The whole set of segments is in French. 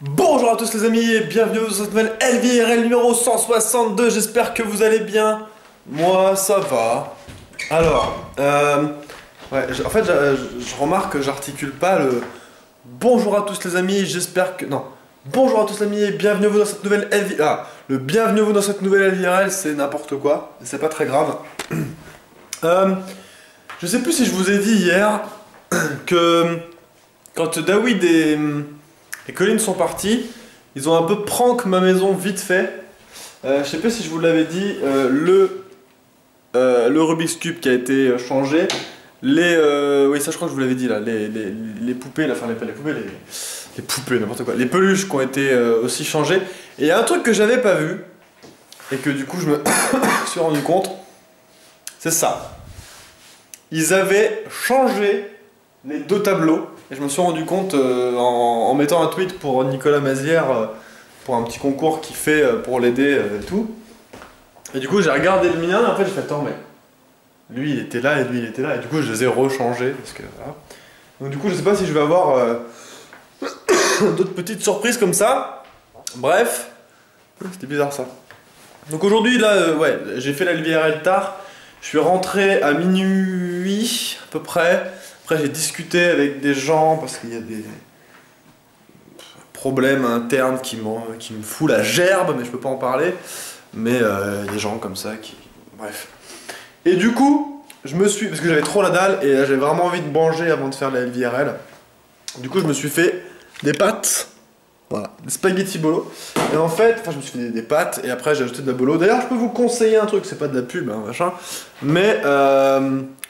Bonjour à tous les amis et bienvenue dans cette nouvelle LVRL numéro 162, j'espère que vous allez bien. Moi ça va. Alors, en fait je remarque que j'articule pas le bonjour à tous les amis, j'espère que... Non, bonjour à tous les amis et bienvenue dans cette nouvelle LVRL... Ah, le bienvenue dans cette nouvelle LVRL c'est n'importe quoi, c'est pas très grave. Je sais plus si je vous ai dit hier que quand David et Colin sont partis, ils ont un peu prank ma maison vite fait. Je sais pas si je vous l'avais dit, le Rubik's Cube qui a été changé, oui ça je crois que je vous l'avais dit là, les poupées, enfin pas les poupées, les poupées, n'importe quoi, les peluches qui ont été aussi changées. Et il y a un truc que j'avais pas vu, et que du coup je me suis rendu compte, c'est ça. Ils avaient changé les deux tableaux. Et je me suis rendu compte en mettant un tweet pour Nicolas Mazière, pour un petit concours qu'il fait pour l'aider et tout. Et du coup j'ai regardé le mien et en fait j'ai fait attends mais lui il était là et lui il était là et du coup je les ai rechangés parce que voilà. Donc du coup je sais pas si je vais avoir d'autres petites surprises comme ça. Bref, c'était bizarre ça. Donc aujourd'hui là ouais j'ai fait la LVRL tard. Je suis rentré à minuit à peu près. Après j'ai discuté avec des gens parce qu'il y a des problèmes internes qui me foutent la gerbe, mais je peux pas en parler. Mais il y a des gens comme ça qui... Bref. Et du coup, je me suis... Parce que j'avais trop la dalle et j'avais vraiment envie de manger avant de faire la LVRL. Du coup je me suis fait des pâtes. Voilà, des spaghetti bolo. Et en fait, je me suis fait des pâtes et après j'ai ajouté de la bolo. D'ailleurs je peux vous conseiller un truc, c'est pas de la pub, hein, machin. Mais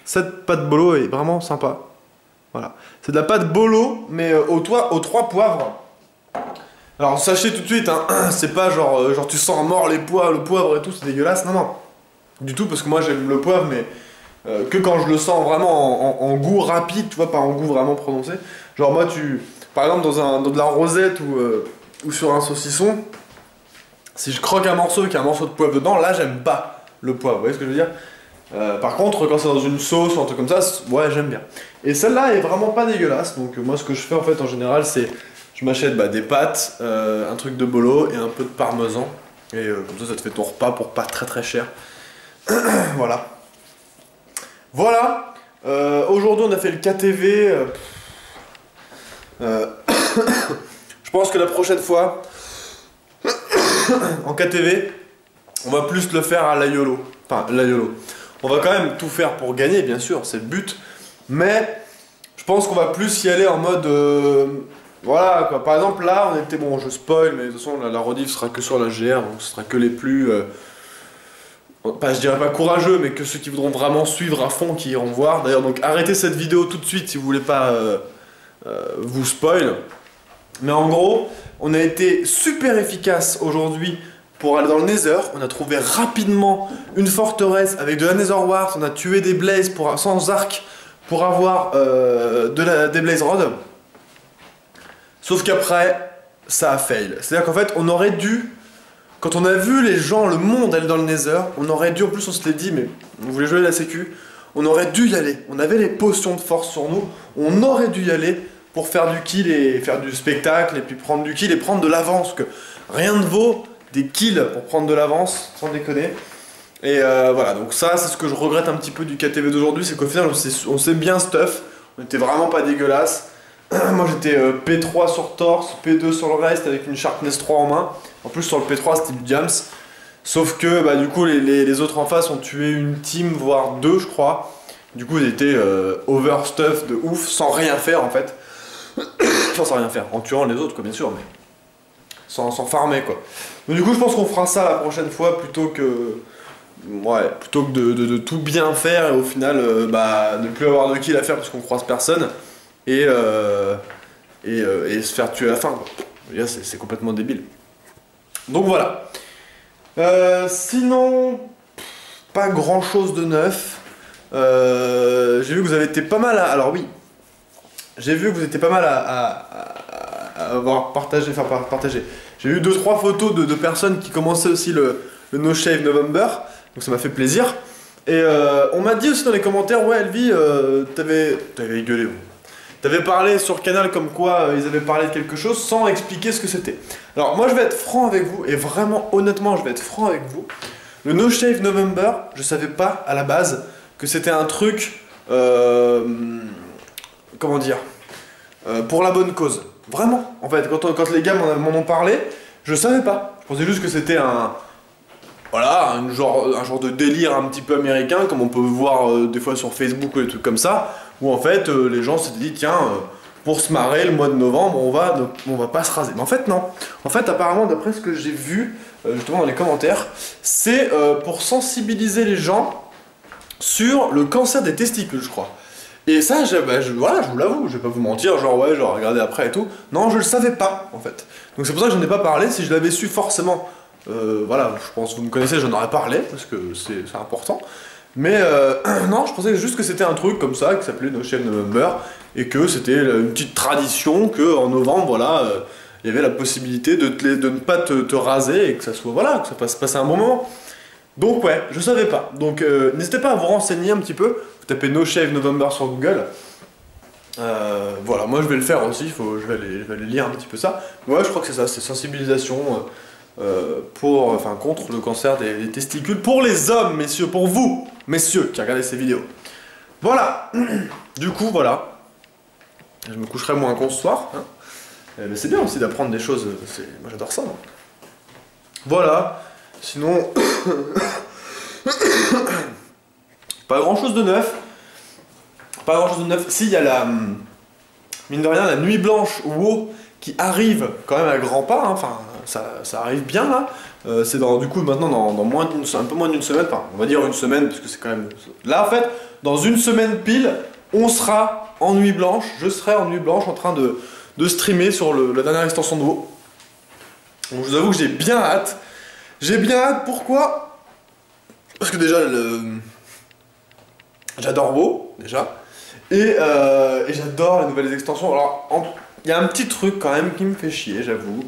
cette pâte bolo est vraiment sympa. Voilà. C'est de la pâte bolo, mais aux 3 poivres. Alors sachez tout de suite, hein, c'est pas genre tu sens mort le poivre et tout, c'est dégueulasse. Non, non. Du tout, parce que moi j'aime le poivre, mais que quand je le sens vraiment en goût rapide, tu vois, pas en goût vraiment prononcé. Genre moi, par exemple dans de la rosette ou sur un saucisson, si je croque un morceau et qu'il y a un morceau de poivre dedans, là j'aime pas le poivre, vous voyez ce que je veux dire? Par contre, quand c'est dans une sauce ou un truc comme ça, ouais, j'aime bien. Et celle-là est vraiment pas dégueulasse. Donc moi, ce que je fais en fait en général, c'est je m'achète des pâtes, un truc de bolo et un peu de parmesan. Et comme ça te fait ton repas pour pas très très cher. Voilà. Voilà. Aujourd'hui, on a fait le KTV. Je pense que la prochaine fois, en KTV, on va plus le faire à la YOLO. Enfin, la YOLO. On va quand même tout faire pour gagner, bien sûr, c'est le but. Mais je pense qu'on va plus y aller en mode... voilà, quoi. Par exemple, là, on était... Bon, je spoil, mais de toute façon, la rediff sera que sur la GR, donc ce sera que les plus... je dirais pas courageux, mais que ceux qui voudront vraiment suivre à fond, qui iront voir. D'ailleurs, donc arrêtez cette vidéo tout de suite si vous voulez pas vous spoil. Mais en gros, on a été super efficace aujourd'hui pour aller dans le Nether. On a trouvé rapidement une forteresse avec de la Nether Wart. On a tué des Blazes sans arc pour avoir des Blaze Rods. Sauf qu'après, ça a fail. C'est-à-dire qu'en fait, on aurait dû, quand on a vu les gens, le monde aller dans le Nether, on aurait dû, en plus on se l'est dit, mais on voulait jouer la sécu, on aurait dû y aller. On avait les potions de force sur nous, on aurait dû y aller pour faire du kill et faire du spectacle, et puis prendre du kill et prendre de l'avance. Que rien ne vaut des kills pour prendre de l'avance, sans déconner. Et voilà, donc ça c'est ce que je regrette un petit peu du KTV d'aujourd'hui, c'est qu'au final on s'est bien stuff, on était vraiment pas dégueulasse. Moi j'étais P3 sur torse, P2 sur le reste avec une Sharpness 3 en main. En plus sur le P3 c'était du Jams. Sauf que du coup les autres en face ont tué une team, voire deux je crois. Du coup ils étaient overstuff de ouf, sans rien faire en fait. Enfin sans rien faire, en tuant les autres quoi bien sûr, mais sans farmer quoi. Donc du coup je pense qu'on fera ça la prochaine fois plutôt que... Ouais, plutôt que de tout bien faire et au final ne plus avoir de kill à faire parce qu'on croise personne et se faire tuer à la fin. C'est complètement débile. Donc voilà. Sinon, pas grand chose de neuf. J'ai vu que vous avez été pas mal à... Alors oui, j'ai vu que vous étiez pas mal à avoir partagé, enfin pas partagé. J'ai eu 2-3 photos de personnes qui commençaient aussi le No Shave November. Donc ça m'a fait plaisir. Et on m'a dit aussi dans les commentaires, ouais Elvie, t'avais gueulé. T'avais parlé sur Canal comme quoi ils avaient parlé de quelque chose sans expliquer ce que c'était. Alors moi je vais être franc avec vous, et vraiment honnêtement je vais être franc avec vous. Le No Shave November, je savais pas à la base que c'était un truc, comment dire, pour la bonne cause. Vraiment, en fait, quand les gars m'en ont parlé, je savais pas. Je pensais juste que c'était voilà, un genre de délire un petit peu américain, comme on peut voir des fois sur Facebook ou des trucs comme ça, où en fait les gens s'étaient dit tiens, pour se marrer le mois de novembre, on va pas se raser. Mais en fait non. En fait apparemment d'après ce que j'ai vu justement dans les commentaires, c'est pour sensibiliser les gens sur le cancer des testicules, je crois. Et ça, voilà, je vous l'avoue, je vais pas vous mentir, genre ouais, genre regardez après et tout. Non, je le savais pas en fait. Donc c'est pour ça que je n'en ai pas parlé. Si je l'avais su forcément, voilà, je pense que vous me connaissez, j'en aurais parlé parce que c'est important. Mais non, je pensais juste que c'était un truc comme ça qui s'appelait No Shave November et que c'était une petite tradition que en novembre, voilà, il y avait la possibilité de ne pas te raser et que ça soit, voilà, que ça passe un bon moment. Donc ouais, je savais pas. Donc n'hésitez pas à vous renseigner un petit peu. Vous tapez No Shave November sur Google. Voilà, moi je vais le faire aussi, je vais aller lire un petit peu ça. Mais ouais, je crois que c'est ça, c'est sensibilisation contre le cancer des testicules. Pour les hommes, messieurs, pour vous, messieurs, qui regardez ces vidéos. Voilà. Du coup, voilà. Je me coucherai moins con ce soir. Hein. Mais c'est bien aussi d'apprendre des choses. Moi j'adore ça. Hein. Voilà. Sinon... pas grand chose de neuf. Pas grand chose de neuf. Si, il y a mine de rien, la nuit blanche WoW qui arrive quand même à grands pas. Hein. Enfin, ça arrive bien là. C'est du coup maintenant dans un peu moins d'une semaine. Enfin, on va dire une semaine parce que c'est quand même. Là en fait, dans une semaine pile, on sera en nuit blanche. Je serai en nuit blanche en train de streamer sur la dernière extension de WoW. Donc je vous avoue que j'ai bien hâte. J'ai bien hâte, pourquoi? Parce que déjà, j'adore WoW, déjà, et j'adore les nouvelles extensions. Alors, il y a un petit truc quand même qui me fait chier, j'avoue.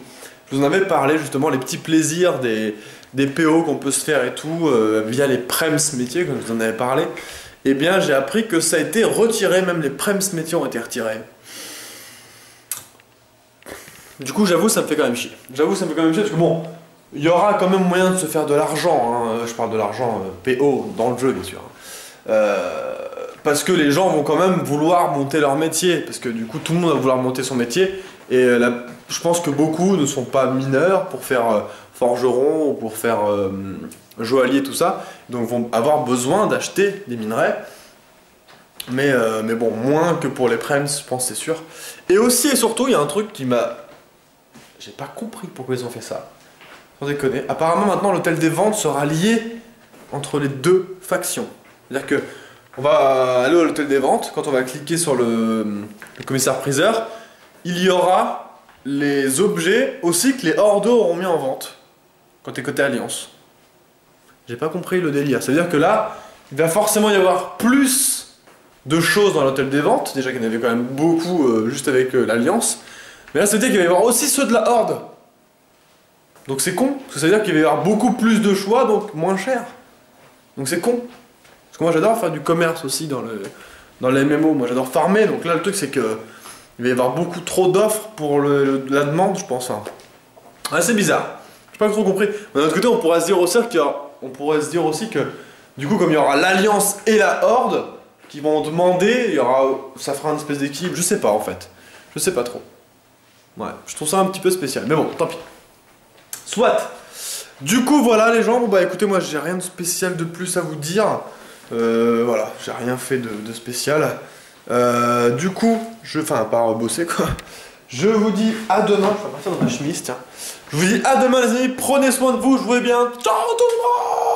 Je vous en avais parlé, justement, les petits plaisirs des PO qu'on peut se faire et tout, via les Prems métiers, comme je vous en avais parlé. Eh bien, j'ai appris que ça a été retiré, même les Prems métiers ont été retirés. Du coup, j'avoue, ça me fait quand même chier. J'avoue, ça me fait quand même chier, parce que bon... Il y aura quand même moyen de se faire de l'argent, hein. Je parle de l'argent PO dans le jeu bien sûr. Parce que les gens vont quand même vouloir monter leur métier, parce que du coup tout le monde va vouloir monter son métier, et je pense que beaucoup ne sont pas mineurs pour faire forgeron ou pour faire joaillier, tout ça, donc vont avoir besoin d'acheter des minerais. Mais bon, moins que pour les prems, je pense c'est sûr. Et aussi et surtout, il y a un truc qui m'a... J'ai pas compris pourquoi ils ont fait ça. Sans déconner. Apparemment maintenant l'hôtel des ventes sera lié entre les deux factions. C'est-à-dire que on va aller à l'hôtel des ventes, quand on va cliquer sur le commissaire-priseur, il y aura les objets aussi que les hordos auront mis en vente. Quand t'es côté Alliance. J'ai pas compris le délire. C'est-à-dire que là, il va forcément y avoir plus de choses dans l'hôtel des ventes. Déjà qu'il y en avait quand même beaucoup juste avec l'Alliance. Mais là, c'est-à-dire qu'il va y avoir aussi ceux de la Horde. Donc c'est con, parce que ça veut dire qu'il va y avoir beaucoup plus de choix, donc moins cher. Donc c'est con. Parce que moi j'adore faire du commerce aussi dans les MMO, moi j'adore farmer, donc là le truc c'est que il va y avoir beaucoup trop d'offres pour la demande, je pense. Hein. Ouais, c'est bizarre, j'ai pas trop compris. D'un autre côté, on pourrait se dire aussi que du coup comme il y aura l'Alliance et la Horde qui vont demander, ça fera une espèce d'équilibre, je sais pas en fait. Je sais pas trop. Ouais, je trouve ça un petit peu spécial, mais bon, tant pis. Soit. Du coup, voilà les gens, bon bah écoutez, moi j'ai rien de spécial de plus à vous dire. Voilà, j'ai rien fait de spécial. Du coup, enfin, à part bosser quoi. Je vous dis à demain, je vais partir dans ma chemise, tiens. Je vous dis à demain les amis, prenez soin de vous, jouez bien. Ciao tout le monde!